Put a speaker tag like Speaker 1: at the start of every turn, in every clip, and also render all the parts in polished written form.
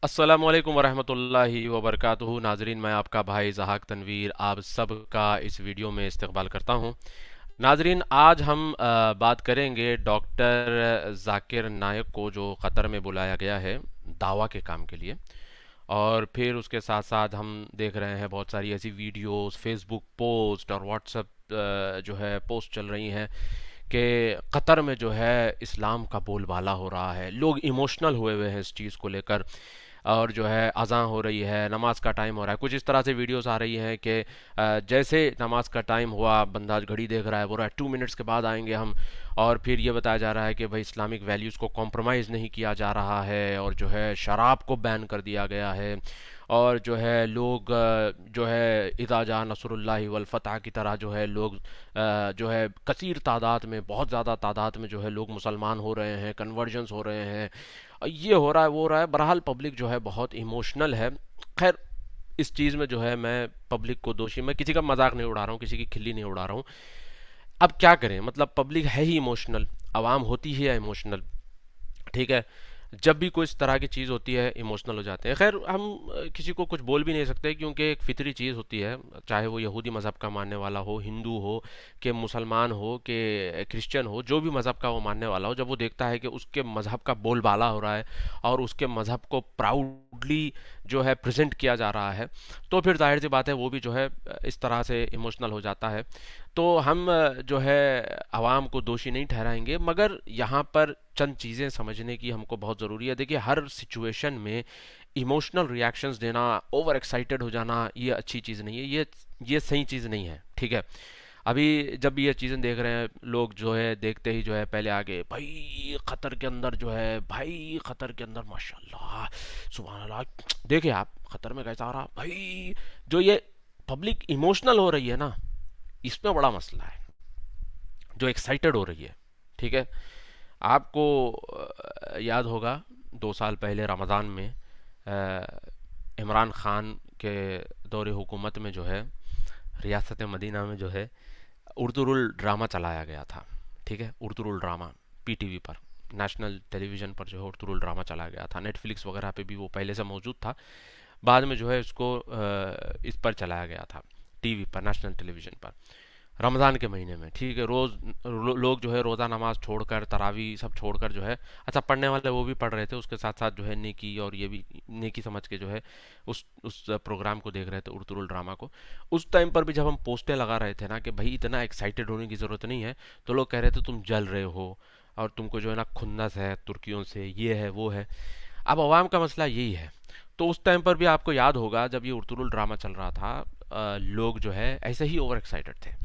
Speaker 1: अस्सलामुअलैकुम वरहमतुल्लाहि वबरकातुहू। नाजरीन, मैं आपका भाई ज़हाक तनवीर आप सब का इस वीडियो में इस्तकबाल करता हूँ। नाजरीन, आज हम बात करेंगे डॉक्टर जाकिर नायक को जो क़तर में बुलाया गया है दावा के काम के लिए। और फिर उसके साथ साथ हम देख रहे हैं बहुत सारी ऐसी वीडियोस, फेसबुक पोस्ट और व्हाट्सएप जो है पोस्ट चल रही हैं कि क़तर में जो है इस्लाम का बोलबाला हो रहा है, लोग इमोशनल हुए हुए हैं इस चीज़ को लेकर। और जो है अज़ान हो रही है, नमाज का टाइम हो रहा है, कुछ इस तरह से वीडियोस आ रही हैं कि जैसे नमाज का टाइम हुआ, बंदा घड़ी देख रहा है, बोल रहा है 2 मिनट्स के बाद आएंगे हम। और फिर ये बताया जा रहा है कि भाई इस्लामिक वैल्यूज़ को कॉम्प्रोमाइज़ नहीं किया जा रहा है, और जो है शराब को बैन कर दिया गया है। और जो है लोग जो है इज़ा जा नसरुल्लाहि वल फतह की तरह जो है लोग जो है कसीर तादाद में, बहुत ज़्यादा तादाद में जो है लोग मुसलमान हो रहे हैं, कन्वर्जन्स हो रहे हैं, ये हो रहा है वो हो रहा है। बहरहाल पब्लिक जो है बहुत इमोशनल है। खैर, इस चीज़ में जो है मैं पब्लिक को दोषी, मैं किसी का मजाक नहीं उड़ा रहा हूँ, किसी की खिल्ली नहीं उड़ा रहा हूँ। अब क्या करें, मतलब पब्लिक है ही इमोशनल, आवाम होती ही है इमोशनल। ठीक है, जब भी कोई इस तरह की चीज़ होती है इमोशनल हो जाते हैं। खैर, हम किसी को कुछ बोल भी नहीं सकते, क्योंकि एक फितरी चीज़ होती है, चाहे वो यहूदी मज़हब का मानने वाला हो, हिंदू हो, कि मुसलमान हो, कि क्रिश्चियन हो, जो भी मज़हब का वो मानने वाला हो, जब वो देखता है कि उसके मज़हब का बोलबाला हो रहा है और उसके मज़हब को प्राउडली जो है प्रेजेंट किया जा रहा है, तो फिर जाहिर सी बात है वो भी जो है इस तरह से इमोशनल हो जाता है। तो हम जो है आवाम को दोषी नहीं ठहराएंगे, मगर यहाँ पर चंद चीज़ें समझने की हमको बहुत ज़रूरी है। देखिए, हर सिचुएशन में इमोशनल रिएक्शंस देना, ओवर एक्साइटेड हो जाना, ये अच्छी चीज़ नहीं है, ये सही चीज़ नहीं है। ठीक है, अभी जब ये चीज़ें देख रहे हैं लोग, जो है देखते ही जो है पहले आगे भाई क़तर के अंदर जो है, भाई क़तर के अंदर माशाल्लाह सुभान अल्लाह, देखिए आप क़तर में कैसा आ रहा भाई। जो ये पब्लिक इमोशनल हो रही है ना, इसमें बड़ा मसला है, जो एक्साइटेड हो रही है। ठीक है, आपको याद होगा 2 साल पहले रमज़ान में इमरान खान के दौरे हुकूमत में जो है रियासत मदीना में जो है उर्दूरुल ड्रामा चलाया गया था। ठीक है, उर्दूरुल ड्रामा पीटीवी पर, नेशनल टेलीविज़न पर जो है उर्दूरुल ड्रामा चलाया गया था। नेटफ्लिक्स वगैरह पे भी वो पहले से मौजूद था, बाद में जो है इसको इस पर चलाया गया था, टीवी पर, नेशनल टेलीविज़न पर, रमज़ान के महीने में। ठीक है, रोज़ लोग जो है रोज़ा नमाज छोड़कर, तरावी सब छोड़कर जो है, अच्छा पढ़ने वाले वो भी पढ़ रहे थे, उसके साथ साथ जो है नेकी, और ये भी नेकी समझ के जो है उस प्रोग्राम को देख रहे थे, उर्दूरुल ड्रामा को। उस टाइम पर भी जब हम पोस्टें लगा रहे थे ना कि भाई इतना एक्साइटेड होने की ज़रूरत नहीं है, तो लोग कह रहे थे तुम जल रहे हो, और तुमको जो है ना खुन्नस है तुर्कियों से, ये है वो है। अब अवाम का मसला यही है। तो उस टाइम पर भी आपको याद होगा जब ये उर्तुरुल ड्रामा चल रहा था, लोग जो है ऐसे ही ओवर एक्साइटेड थे।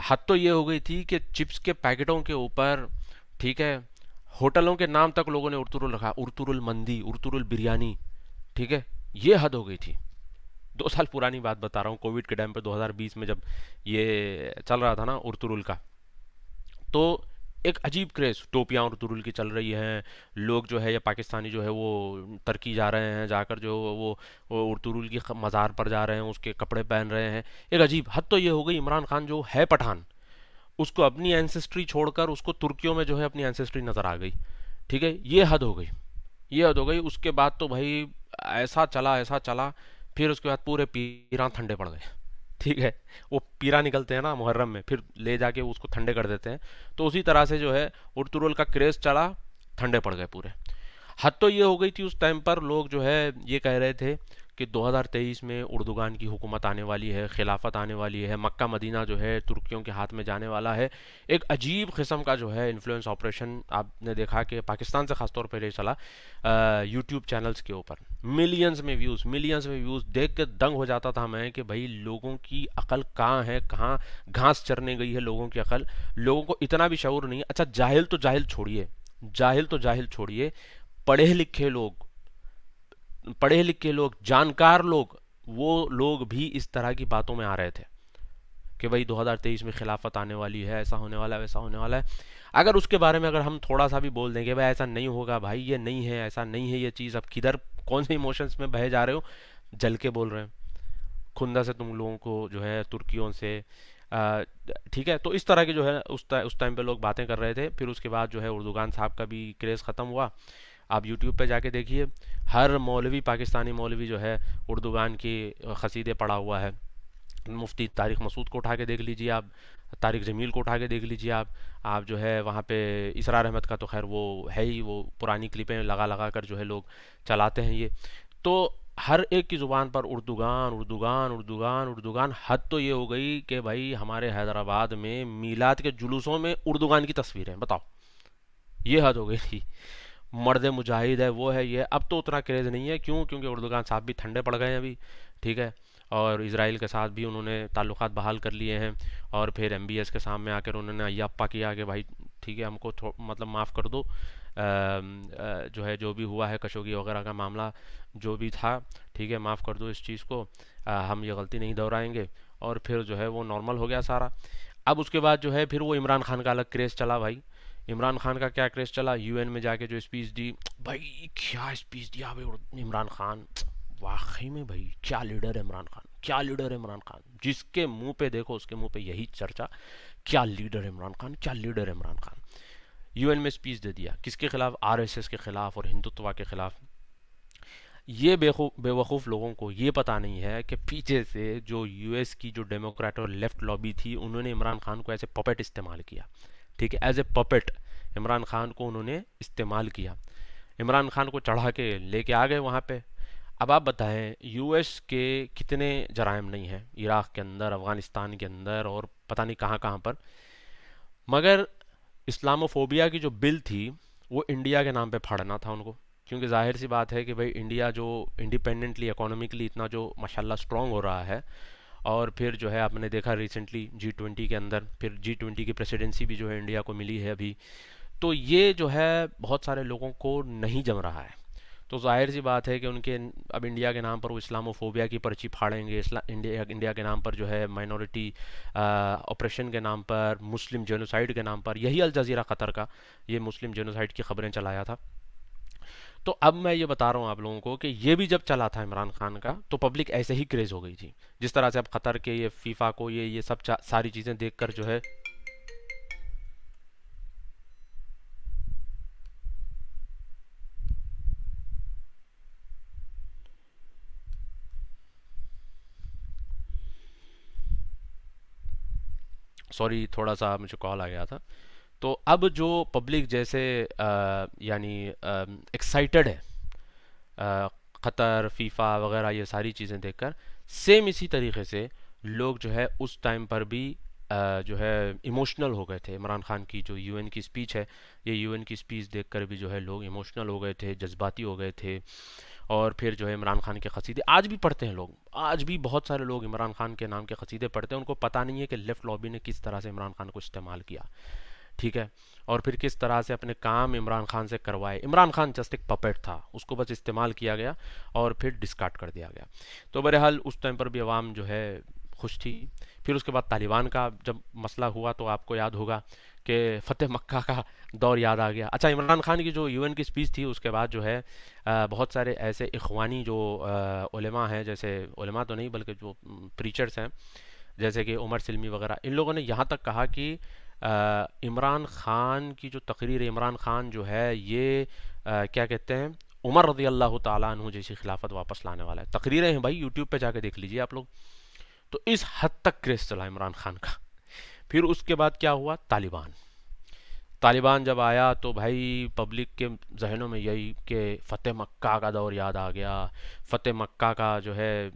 Speaker 1: हद तो ये हो गई थी कि चिप्स के पैकेटों के ऊपर, ठीक है, होटलों के नाम तक लोगों ने उर्तुरुल रखा, उर्तुरुल मंदी, उर्तुरुल बिरयानी। ठीक है, ये हद हो गई थी। 2 साल पुरानी बात बता रहा हूँ, कोविड के टाइम पे 2020 में जब ये चल रहा था ना उर्तुरुल का, तो एक अजीब क्रेज, टोपियाँ और तुरुल की चल रही हैं। लोग जो है, या पाकिस्तानी जो है वो तुर्की जा रहे हैं, जाकर जो वो उर्तुरुल की मज़ार पर जा रहे हैं, उसके कपड़े पहन रहे हैं। एक अजीब हद तो ये हो गई, इमरान खान जो है पठान, उसको अपनी एंसेस्ट्री छोड़कर उसको तुर्कियों में जो है अपनी एंसेस्ट्री नज़र आ गई। ठीक है, ये हद हो गई, ये हद हो गई। उसके बाद तो भाई ऐसा चला, ऐसा चला, फिर उसके बाद पूरे पीरान ठंडे पड़ गए। ठीक है, वो पीरा निकलते हैं ना मुहर्रम में, फिर ले जाके उसको ठंडे कर देते हैं। तो उसी तरह से जो है उर्तुरुल का क्रेज चला, ठंडे पड़ गए पूरे। हद तो ये हो गई थी उस टाइम पर, लोग जो है ये कह रहे थे कि 2023 में उर्दुगान की हुकूमत आने वाली है, खिलाफत आने वाली है, मक्का मदीना जो है तुर्कियों के हाथ में जाने वाला है। एक अजीब किस्म का जो है इन्फ्लुएंस ऑपरेशन आपने देखा कि पाकिस्तान से खासतौर पर ये चला, यूट्यूब चैनल्स के ऊपर मिलियंस में व्यूज़ देख के दंग हो जाता था मैं कि भाई लोगों की अकल कहाँ है, कहाँ घास चरने गई है लोगों की अकल। लोगों को इतना भी शऊर नहीं है। अच्छा, जाहिल तो जाहिल छोड़िए, पढ़े लिखे लोग, जानकार लोग, वो लोग भी इस तरह की बातों में आ रहे थे कि भाई 2023 में खिलाफत आने वाली है, ऐसा होने वाला है, वैसा होने वाला है। अगर उसके बारे में अगर हम थोड़ा सा भी बोल देंगे भाई ऐसा नहीं होगा, भाई ये नहीं है, ऐसा नहीं है ये चीज़, अब किधर कौन से इमोशंस में बहे जा रहे हो, जल के बोल रहे हैं, खुंदा से तुम लोगों को जो है तुर्कियों से ठीक है। तो इस तरह के जो है उस टाइम पे लोग बातें कर रहे थे। फिर उसके बाद जो है उर्दुगान साहब का भी क्रेज़ ख़त्म हुआ। आप यूट्यूब पे जाके देखिए, हर मौलवी, पाकिस्तानी मौलवी जो है उर्दुगान की कसीदे पढ़ा हुआ है। मुफ्ती तारिक मसूद को उठा के देख लीजिए आप, तारिक जमील को उठा के देख लीजिए आप जो है वहाँ पे इसरार अहमद का तो खैर वो है ही, वो पुरानी क्लिपें लगा लगा कर जो है लोग चलाते हैं ये। तो हर एक की ज़ुबान पर उर्दुगान उर्दुगान उर्दुगान उर्दुगान। हद तो ये हो गई कि भाई हमारे हैदराबाद में मीलाद के जुलूसों में उर्दुगान की तस्वीरें, बताओ, ये हद हो गई थी। मर्द मुजाहिद है, वो है, ये। अब तो उतना क्रेज़ नहीं है, क्यों? क्योंकि उर्दुगान साहब भी ठंडे पड़ गए हैं अभी, ठीक है। और इसराइल के साथ भी उन्होंने ताल्लुकात बहाल कर लिए हैं। और फिर एमबीएस के सामने आकर उन्होंने अय्याप्पा किया कि भाई ठीक है, हमको मतलब माफ़ कर दो, जो है जो भी हुआ है कशोगी वगैरह का मामला जो भी था, ठीक है, माफ़ कर दो इस चीज़ को, हम ये गलती नहीं दोहराएंगे। और फिर जो है वो नॉर्मल हो गया सारा। अब उसके बाद जो है फिर वो इमरान खान का अलग क्रेज़ चला भाई। इमरान खान का क्या क्रेज़ चला, यूएन में जाके जो स्पीच दी, भाई क्या स्पीच दिया भाई इमरान खान। वाकई में भाई क्या लीडर है इमरान खान, क्या लीडर है इमरान खान। जिसके मुंह पे देखो उसके मुंह पे यही चर्चा, क्या लीडर है इमरान खान, क्या लीडर है इमरान खान। यूएन में स्पीच दे दिया, किसके खिलाफ? आरएसएस के खिलाफ और हिंदुत्व के खिलाफ। ये बेवकूफ़ लोगों को ये पता नहीं है कि पीछे से जो यूएस की जो डेमोक्रेट और लेफ्ट लॉबी थी, उन्होंने इमरान खान को एज ए पपेट इस्तेमाल किया, ठीक है, as a puppet Imran Khan को उन्होंने इस्तेमाल किया। इमरान खान को चढ़ा के लेके आ गए वहाँ पे। अब आप बताएं यूएस के कितने जराइम नहीं हैं इराक़ के अंदर, अफ़गानिस्तान के अंदर और पता नहीं कहाँ कहाँ पर, मगर इस्लामोफोबिया की जो बिल थी वो इंडिया के नाम पे फाड़ना था उनको। क्योंकि जाहिर सी बात है कि भाई इंडिया जो इंडिपेंडेंटली इकोनॉमिकली इतना जो माशाल्लाह स्ट्रांग हो रहा है, और फिर जो है आपने देखा रिसेंटली G20 के अंदर, फिर G20 की प्रेसिडेंसी भी जो है इंडिया को मिली है अभी, तो ये जो है बहुत सारे लोगों को नहीं जम रहा है। तो जाहिर सी बात है कि उनके अब इंडिया के नाम पर वो इस्लामोफोबिया की पर्ची फाड़ेंगे, इंडिया के नाम पर जो है माइनॉरिटी ऑपरेशन के नाम पर, मुस्लिम जेनोसाइड के नाम पर। यही अल जज़ीरा क़तर का ये मुस्लिम जेनोसाइड की खबरें चलाया था। तो अब मैं ये बता रहा हूँ आप लोगों को कि ये भी जब चला था इमरान खान का, तो पब्लिक ऐसे ही क्रेज़ हो गई थी, जिस तरह से अब क़तर के ये फीफा को ये सब सारी चीज़ें देखकर जो है। सॉरी, थोड़ा सा मुझे कॉल आ गया था। तो अब जो पब्लिक जैसे यानी एक्साइटेड है क़तर, फीफा वगैरह ये सारी चीज़ें देखकर, सेम इसी तरीके से लोग जो है उस टाइम पर भी जो है इमोशनल हो गए थे। इमरान खान की जो यूएन की स्पीच है, ये यूएन की स्पीच देखकर भी जो है लोग इमोशनल हो गए थे, जज्बाती हो गए थे। और फिर जो है इमरान खान के कसीदे आज भी पढ़ते हैं लोग, आज भी बहुत सारे लोग इमरान खान के नाम के कसीदे पढ़ते हैं। उनको पता नहीं है कि लेफ़्ट लॉबी ने किस तरह से इमरान खान को इस्तेमाल किया, ठीक है, और फिर किस तरह से अपने काम इमरान खान से करवाए। इमरान खान जस्ट एक पपेट था, उसको बस इस्तेमाल किया गया और फिर डिस्कार्ड कर दिया गया। तो बहरहाल उस टाइम पर भी आवाम जो है खुश थी। फिर उसके बाद तालिबान का जब मसला हुआ तो आपको याद होगा कि फ़तेह मक्का का दौर याद आ गया। अच्छा, इमरान खान की जो यूएन की स्पीच थी उसके बाद जो है बहुत सारे ऐसे इख्वानी जो उलेमा हैं, जैसे उलेमा तो नहीं बल्कि जो प्रीचर्स हैं, जैसे कि उमर सिल्मी वगैरह, इन लोगों ने यहाँ तक कहा कि इमरान खान की जो तकरीर है, इमरान खान जो है ये क्या कहते हैं, उमर रज़ी अल्लाह ताला अन्हु जैसी खिलाफत वापस लाने वाला है। तकरीरें हैं भाई, यूट्यूब पे जाके देख लीजिए आप लोग। तो इस हद तक क्रेज चला इमरान खान का। फिर उसके बाद क्या हुआ, तालिबान। तालिबान जब आया तो भाई पब्लिक के जहनों में यही कि फ़तेह मक्का का दौर याद आ गया, फ़तेह मक्का का जो है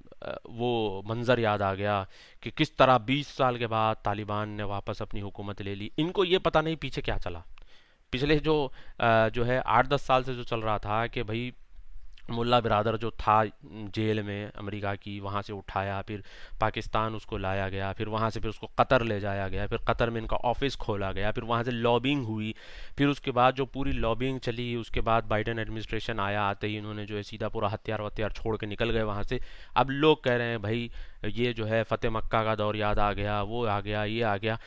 Speaker 1: वो मंज़र याद आ गया कि किस तरह 20 साल के बाद तालिबान ने वापस अपनी हुकूमत ले ली। इनको ये पता नहीं पीछे क्या चला। पिछले जो है 8-10 साल से जो चल रहा था कि भाई मुल्ला बिरादर जो था जेल में अमेरिका की, वहाँ से उठाया, फिर पाकिस्तान उसको लाया गया, फिर वहाँ से फिर उसको कतर ले जाया गया, फिर कतर में इनका ऑफिस खोला गया, फिर वहाँ से लॉबिंग हुई, फिर उसके बाद जो पूरी लॉबिंग चली, उसके बाद बाइडन एडमिनिस्ट्रेशन आया, आते ही इन्होंने जो है सीधा पूरा हथियार वथियार छोड़ के निकल गए वहाँ से। अब लोग कह रहे हैं भाई ये जो है फ़तेह मक्का का दौर याद आ गया, वो आ गया, ये आ गया।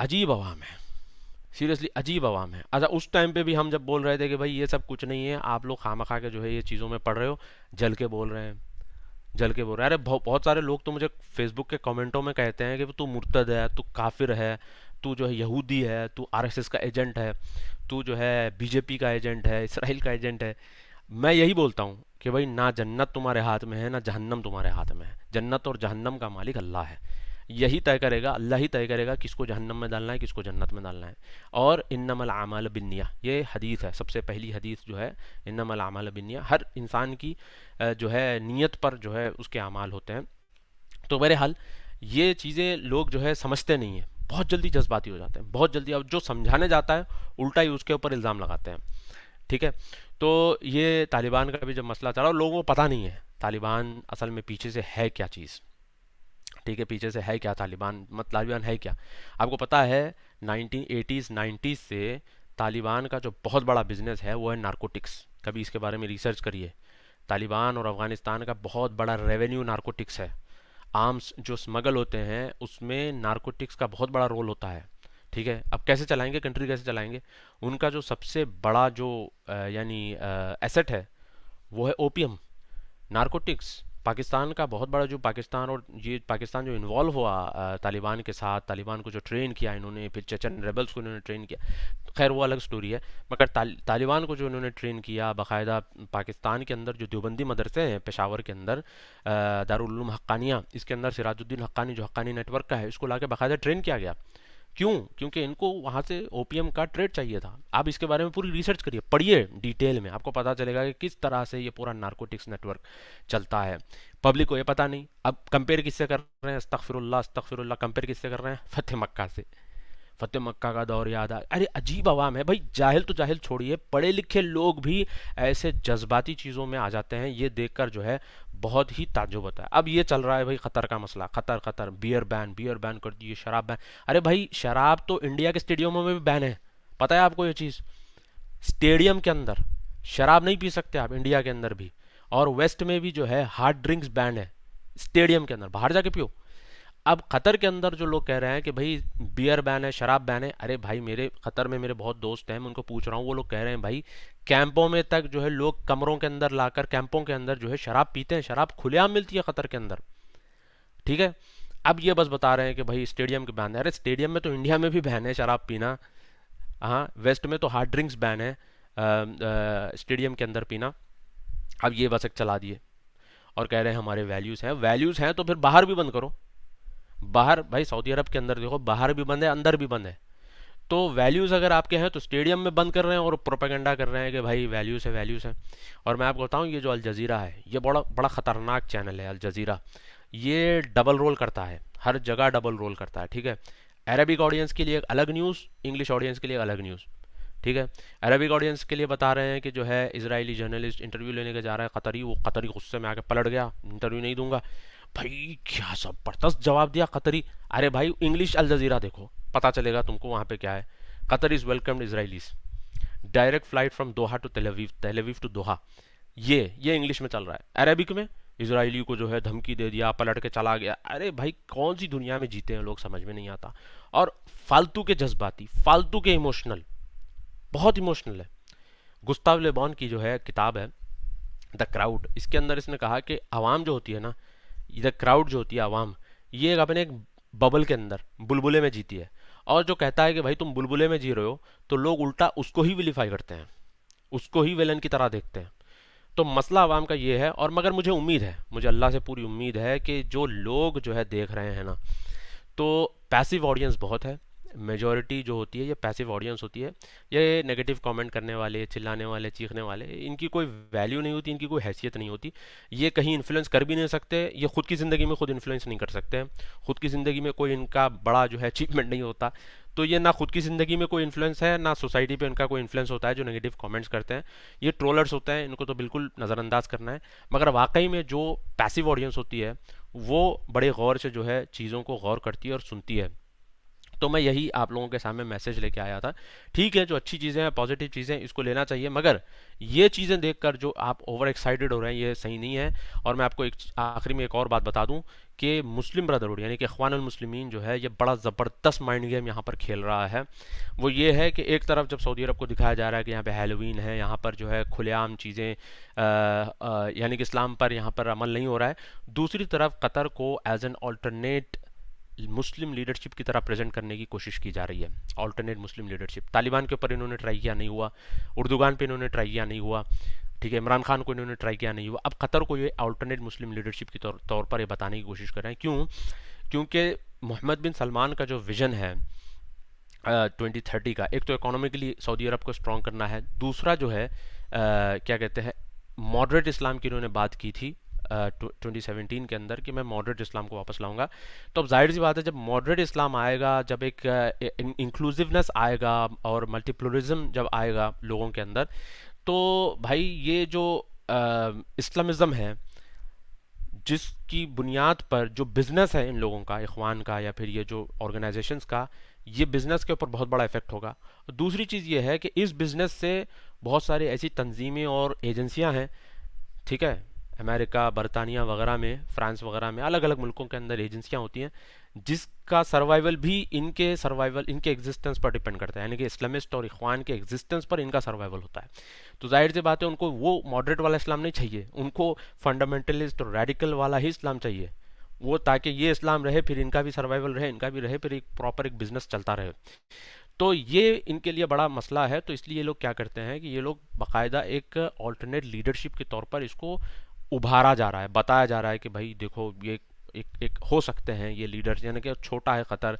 Speaker 1: अजीब आवाम है, सीरियसली अजीब आवाम है। अच्छा, उस टाइम पे भी हम जब बोल रहे थे कि भाई ये सब कुछ नहीं है, आप लोग खामखा के जो है ये चीज़ों में पढ़ रहे हो, जल के बोल रहे हैं, जल के बोल रहे हैं। अरे बहुत सारे लोग तो मुझे फेसबुक के कमेंटों में कहते हैं कि तू मुर्तद है, तू काफिर है, तू जो है यहूदी है, तू आरएसएस का एजेंट है, तू जो है बीजेपी का एजेंट है, इसराइल का एजेंट है। मैं यही बोलता हूँ कि भाई ना जन्नत तुम्हारे हाथ में है ना जहन्नम तुम्हारे हाथ में है। जन्नत और जहन्नम का मालिक अल्लाह है। यही तय करेगा, अल्लाह ही तय करेगा किसको जहन्नम में डालना है किसको जन्नत में डालना है। और इन्नमल आमाल बिन्निया, ये हदीस है, सबसे पहली हदीस जो है, इन्नमल आमाल बिन्निया, हर इंसान की जो है नीयत पर जो है उसके अमाल होते हैं। तो बहरहाल ये चीज़ें लोग जो है समझते नहीं हैं, बहुत जल्दी जज्बाती हो जाते हैं, बहुत जल्दी। अब जो समझाने जाता है उल्टा ही उसके ऊपर इल्ज़ाम लगाते हैं। ठीक है। तो ये तालिबान का भी जब मसला चला, लोगों को पता नहीं है तालिबान असल में पीछे से है क्या चीज़। ठीक है, पीछे से है क्या तालिबान, तालिबान है क्या। आपको पता है 1980s 90s से तालिबान का जो बहुत बड़ा बिजनेस है वो है नारकोटिक्स। कभी इसके बारे में रिसर्च करिए। तालिबान और अफगानिस्तान का बहुत बड़ा रेवेन्यू नारकोटिक्स है। आर्म्स जो स्मगल होते हैं उसमें नारकोटिक्स का बहुत बड़ा रोल होता है। ठीक है। अब कैसे चलाएंगे, कंट्री कैसे चलाएंगे। उनका जो सबसे बड़ा जो यानी एसेट है वो है ओपियम, नारकोटिक्स। पाकिस्तान का बहुत बड़ा जो पाकिस्तान और ये पाकिस्तान जो इन्वॉल्व हुआ तालिबान के साथ, तालिबान को जो ट्रेन किया इन्होंने, फिर चेचन रेबल्स को इन्होंने ट्रेन किया, खैर वो अलग स्टोरी है। मगर तालिबान को जो इन्होंने ट्रेन किया बाकायदा, पाकिस्तान के अंदर जो देवबंदी मदरसे हैं पेशावर के अंदर, दारुल उलूम हक्कानिया, इसके अंदर सिराजुद्दीन हक्कानी जो हक्कानी नेटवर्क का है, इसको लाके बाकायदा ट्रेन किया गया। क्यों? क्योंकि इनको वहाँ से ओपीएम का ट्रेड चाहिए था। आप इसके बारे में पूरी रिसर्च करिए, पढ़िए डिटेल में, आपको पता चलेगा कि किस तरह से ये पूरा नारकोटिक्स नेटवर्क चलता है। पब्लिक को ये पता नहीं। अब कंपेयर किससे कर रहे हैं, अस्तगफिरुल्लाह अस्तगफिरुल्लाह, कंपेयर किससे कर रहे हैं, फतेह मक्का से। फतेह मक्का का दौर याद आ, अरे अजीब आवाम है भाई। जाहिल तो जाहिल छोड़िए, पढ़े लिखे लोग भी ऐसे जज्बाती चीज़ों में आ जाते हैं। ये देखकर जो है बहुत ही ताज्जुब होता है। अब ये चल रहा है भाई कतर का मसला, कतर कतर बियर बैन कर दिए, शराब बैन। अरे भाई शराब तो इंडिया के स्टेडियमों में भी बैन है, पता है आपको ये चीज़। स्टेडियम के अंदर शराब नहीं पी सकते आप, इंडिया के अंदर भी। और वेस्ट में भी जो है हार्ड ड्रिंक्स बैन है स्टेडियम के अंदर, बाहर जाके पियो। अब कतर के अंदर जो लोग कह रहे हैं कि भाई बियर बैन है, शराब बैन है, अरे भाई मेरे कतर में मेरे बहुत दोस्त हैं, मैं उनको पूछ रहा हूँ, वो लोग कह रहे हैं भाई कैंपों में तक जो है लोग कमरों के अंदर लाकर कैंपों के अंदर जो है शराब पीते हैं, शराब खुलेआम मिलती है कतर के अंदर। ठीक है। अब ये बस बता रहे हैं कि भाई स्टेडियम के बैन है। अरे स्टेडियम में तो इंडिया में भी बैन है शराब पीना। हाँ, वेस्ट में तो हार्ड ड्रिंक्स बैन है स्टेडियम के अंदर पीना। अब ये बस एक चला दिए और कह रहे हैं हमारे वैल्यूज़ हैं। वैल्यूज़ हैं तो फिर बाहर भी बंद करो। बाहर भाई सऊदी अरब के अंदर देखो, बाहर भी बंद है अंदर भी बंद है। तो वैल्यूज़ अगर आपके हैं तो स्टेडियम में बंद कर रहे हैं और प्रोपेगेंडा कर रहे हैं कि भाई वैल्यूज़ है वैल्यूज़ है। और मैं आपको बताऊं, ये जो अल जज़ीरा है ये बड़ा बड़ा ख़तरनाक चैनल है अल जज़ीरा। ये डबल रोल करता है, हर जगह डबल रोल करता है। ठीक है। अरबिक ऑडियंस के लिए एक अलग न्यूज़, इंग्लिश ऑडियंस के लिए अलग न्यूज़। ठीक है। अरबिक ऑडियंस के लिए बता रहे हैं कि जो है इजरायली जर्नलिस्ट इंटरव्यू लेने के जा रहा है कतरी, वो कतरी गुस्से में आके पलट गया, इंटरव्यू नहीं दूंगा। भाई क्या ज़बरदस्त जवाब दिया कतरी। अरे भाई इंग्लिश अल जज़ीरा देखो, पता चलेगा तुमको वहाँ पे क्या है। Qatar is welcomed Israelis, direct flight from Doha to Tel Aviv to दोहा। ये इंग्लिश में चल रहा है। अरबिक में इसराइली को जो है धमकी दे दिया, पलट के चला गया। अरे भाई कौन सी दुनिया में जीते हैं लोग, समझ में नहीं आता। और फालतू के जज्बाती, फालतू के इमोशनल, बहुत इमोशनल है। गुस्ताव लेबॉन की जो है किताब है द क्राउड, इसके अंदर इसने कहा कि आवाम जो होती है ना, द क्राउड जो होती है आवाम, ये अपने एक बबल के अंदर बुलबुले में जीती है। और जो कहता है कि भाई तुम बुलबुले में जी रहे हो, तो लोग उल्टा उसको ही विलीफाई करते हैं, उसको ही विलन की तरह देखते हैं। तो मसला आवाम का ये है। और मगर मुझे उम्मीद है, मुझे अल्लाह से पूरी उम्मीद है कि जो लोग जो है देख रहे हैं ना, तो पैसिव ऑडियंस बहुत है। मेजॉरिटी जो होती है ये पैसिव ऑडियंस होती है। ये नेगेटिव कमेंट करने वाले, चिल्लाने वाले, चीखने वाले, इनकी कोई वैल्यू नहीं होती, इनकी कोई हैसियत नहीं होती। ये कहीं इन्फ्लुएंस कर भी नहीं सकते, ये खुद की ज़िंदगी में खुद इन्फ्लुएंस नहीं कर सकते हैं। खुद की ज़िंदगी में कोई इनका बड़ा जो है अचीवमेंट नहीं होता। तो ये ना खुद की ज़िंदगी में कोई इन्फ्लुएंस है, ना सोसाइटी पे इनका कोई इन्फ्लुएंस होता है। जो नेगेटिव कमेंट्स करते हैं ये ट्रोलर्स होते हैं, इनको तो बिल्कुल नज़रअंदाज करना है। मगर वाकई में जो पैसिव ऑडियंस होती है वो बड़े गौर से जो है चीज़ों को गौर करती है और सुनती है। तो मैं यही आप लोगों के सामने मैसेज लेके आया था। ठीक है, जो अच्छी चीज़ें हैं, पॉजिटिव चीज़ें, इसको लेना चाहिए। मगर ये चीज़ें देखकर जो आप ओवर एक्साइटेड हो रहे हैं ये सही नहीं है। और मैं आपको एक आखिरी में एक और बात बता दूं कि मुस्लिम ब्रदरहुड यानी कि इख्वानुल मुस्लिमीन जो है ये बड़ा ज़बरदस्त माइंड गेम यहाँ पर खेल रहा है। वो ये है कि एक तरफ जब सऊदी अरब को दिखाया जा रहा है कि यहाँ पे हैलोवीन है, यहाँ पर जो है खुलेआम चीज़ें यानी कि इस्लाम पर यहाँ पर अमल नहीं हो रहा है, दूसरी तरफ कतर को as an alternate Muslim leadership की तरह प्रेजेंट करने की कोशिश की जा रही है। ऑल्टरनेट मुस्लिम लीडरशिप, तालिबान के ऊपर इन्होंने ट्राई किया, नहीं हुआ। उर्दुगान पे इन्होंने ट्राई किया, नहीं हुआ। ठीक है, इमरान खान को इन्होंने ट्राई किया, नहीं हुआ। अब कतर को ये अल्टरनेट मुस्लिम लीडरशिप के तौर पर ये बताने की कोशिश कर रहे हैं। क्यों? क्योंकि मोहम्मद बिन सलमान का जो विजन है 2030 का, एक तो इकोनॉमिकली सऊदी अरब को स्ट्रॉन्ग करना है, दूसरा जो है क्या कहते हैं, मॉडरेट इस्लाम की इन्होंने बात की थी 2017 के अंदर कि मैं मॉडरेट इस्लाम को वापस लाऊंगा। तो अब जाहिर सी बात है, जब मॉडरेट इस्लाम आएगा, जब एक इंक्लूसिवनेस आएगा और मल्टीप्लुरलिज्म जब आएगा लोगों के अंदर, तो भाई ये जो इस्लामिज़म है, जिसकी बुनियाद पर जो बिज़नेस है इन लोगों का, इखवान का या फिर ये जो ऑर्गेनाइजेशंस का, ये बिज़नेस के ऊपर बहुत बड़ा इफेक्ट होगा। दूसरी चीज़ ये है कि इस बिज़नेस से बहुत सारी ऐसी तंजीमें और एजेंसियां हैं, ठीक है, अमेरिका, बरतानिया वगैरह में, फ्रांस वगैरह में, अलग अलग मुल्कों के अंदर एजेंसियां होती हैं, जिसका सर्वाइवल भी इनके एग्जिस्टेंस पर डिपेंड करता है, यानी कि इस्लामिस्ट और इखवान के एग्जिस्टेंस पर इनका सर्वाइवल होता है। तो जाहिर सी बात है, उनको वो मॉडरेट वाला इस्लाम नहीं चाहिए, उनको फंडामेंटलिस्ट और रेडिकल वाला ही इस्लाम चाहिए, वो ताकि ये इस्लाम रहे, फिर इनका भी सर्वाइवल रहे, इनका भी रहे, फिर एक प्रॉपर एक बिजनेस चलता रहे। तो ये इनके लिए बड़ा मसला है। तो इसलिए ये लोग क्या करते हैं कि ये लोग बाकायदा एक ऑल्टरनेट लीडरशिप के तौर पर इसको उभारा जा रहा है, बताया जा रहा है कि भाई देखो ये एक हो सकते हैं ये लीडर्स, यानी कि छोटा है कतर,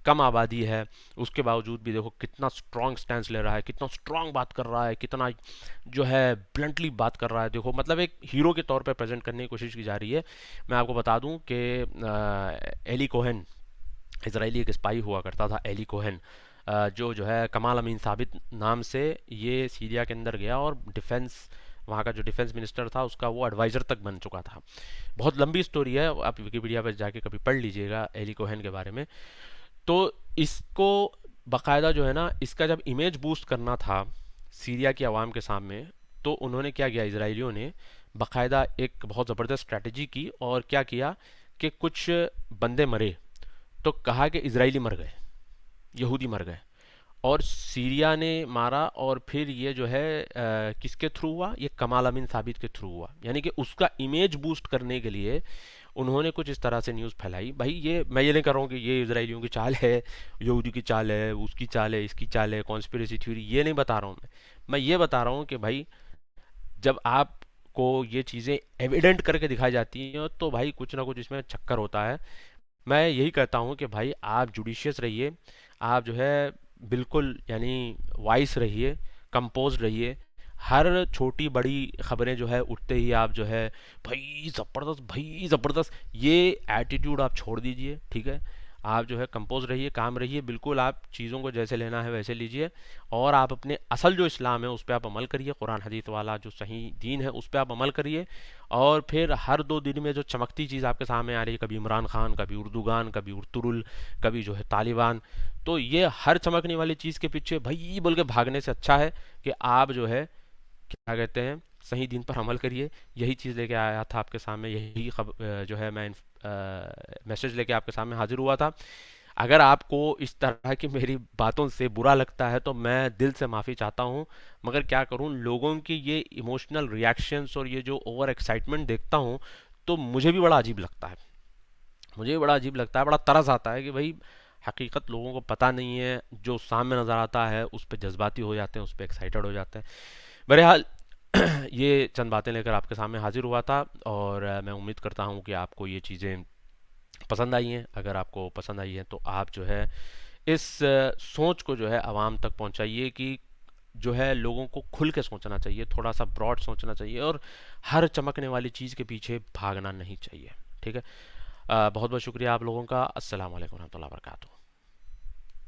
Speaker 1: कम आबादी है, उसके बावजूद भी देखो कितना स्ट्रांग स्टैंड ले रहा है, कितना स्ट्रांग बात कर रहा है, कितना जो है ब्लंटली बात कर रहा है। देखो मतलब एक हीरो के तौर पर प्रेजेंट करने की कोशिश की जा रही है। मैं आपको बता दूं कि एली कोहेन, इसराइली एक स्पाई हुआ करता था एली कोहेन, जो है कमाल अमीन साबित नाम से, ये सीरिया के अंदर गया और डिफेंस, वहाँ का जो डिफेंस मिनिस्टर था उसका वो एडवाइज़र तक बन चुका था। बहुत लंबी स्टोरी है, आप विकिपीडिया पर जाके कभी पढ़ लीजिएगा एली कोहेन के बारे में। तो इसको बाकायदा जो है ना, इसका जब इमेज बूस्ट करना था सीरिया की आवाम के सामने, तो उन्होंने क्या किया, इसराइलियों ने बाकायदा एक बहुत ज़बरदस्त स्ट्रैटेजी की, और क्या किया कि कुछ बंदे मरे तो कहा कि इजरायली मर गए, यहूदी मर गए, और सीरिया ने मारा। और फिर ये जो है किसके थ्रू हुआ, ये कमाल अमीन साबित के थ्रू हुआ, यानी कि उसका इमेज बूस्ट करने के लिए उन्होंने कुछ इस तरह से न्यूज़ फैलाई। भाई ये मैं ये नहीं कर रहा हूँ कि ये इजरायलियों की चाल है, यहूदी की चाल है, उसकी चाल है, इसकी चाल है, कॉन्स्पिरेसी थ्योरी, ये नहीं बता रहा हूँ मैं ये बता रहा हूँ कि भाई जब आपको ये चीज़ें एविडेंट करके दिखाई जाती हैं, तो भाई कुछ ना कुछ इसमें चक्कर होता है। मैं यही कहता हूँ कि भाई आप जुडिशियस रहिए, आप जो है बिल्कुल यानी वाइस रहिए, कंपोज रहिए। हर छोटी बड़ी खबरें जो है उठते ही आप जो है भाई ज़बरदस्त, ये एटीट्यूड आप छोड़ दीजिए, ठीक है। आप जो है कंपोज रहिए, काम रहिए, बिल्कुल आप चीज़ों को जैसे लेना है वैसे लीजिए, और आप अपने असल जो इस्लाम है उस पर आप अमल करिए, कुरान हदीस वाला जो सही दीन है उस पर आप अमल करिए। और फिर हर 2 दिन में जो चमकती चीज़ आपके सामने आ रही है, कभी इमरान खान, कभी उर्दूगान, कभी उर्तुरुल, कभी जो है तालिबान, तो ये हर चमकने वाली चीज़ के पीछे भाई बोल के भागने से अच्छा है कि आप जो है क्या कहते हैं सही दीन पर अमल करिए। यही चीज़ लेके आया था आपके सामने, यही जो है मैं मैसेज लेके आपके सामने हाजिर हुआ था। अगर आपको इस तरह की मेरी बातों से बुरा लगता है तो मैं दिल से माफ़ी चाहता हूँ, मगर क्या करूँ, लोगों की ये इमोशनल रिएक्शंस और ये जो ओवर एक्साइटमेंट देखता हूँ तो मुझे भी बड़ा अजीब लगता है, मुझे भी बड़ा अजीब लगता है, बड़ा तरस आता है कि भाई हकीकत लोगों को पता नहीं है, जो सामने नज़र आता है उस पर जज्बाती हो जाते हैं, उस पर एक्साइटेड हो जाते हैं। बहरहाल ये चंद बातें लेकर आपके सामने हाजिर हुआ था, और मैं उम्मीद करता हूँ कि आपको ये चीज़ें पसंद आई हैं। अगर आपको पसंद आई है तो आप जो है इस सोच को जो है आवाम तक पहुंचाइए कि जो है लोगों को खुल के सोचना चाहिए, थोड़ा सा ब्रॉड सोचना चाहिए, और हर चमकने वाली चीज़ के पीछे भागना नहीं चाहिए, ठीक है। बहुत बहुत शुक्रिया आप लोगों का। अस्सलाम वालेकुम रहमतुल्लाहि व बरकातुहू।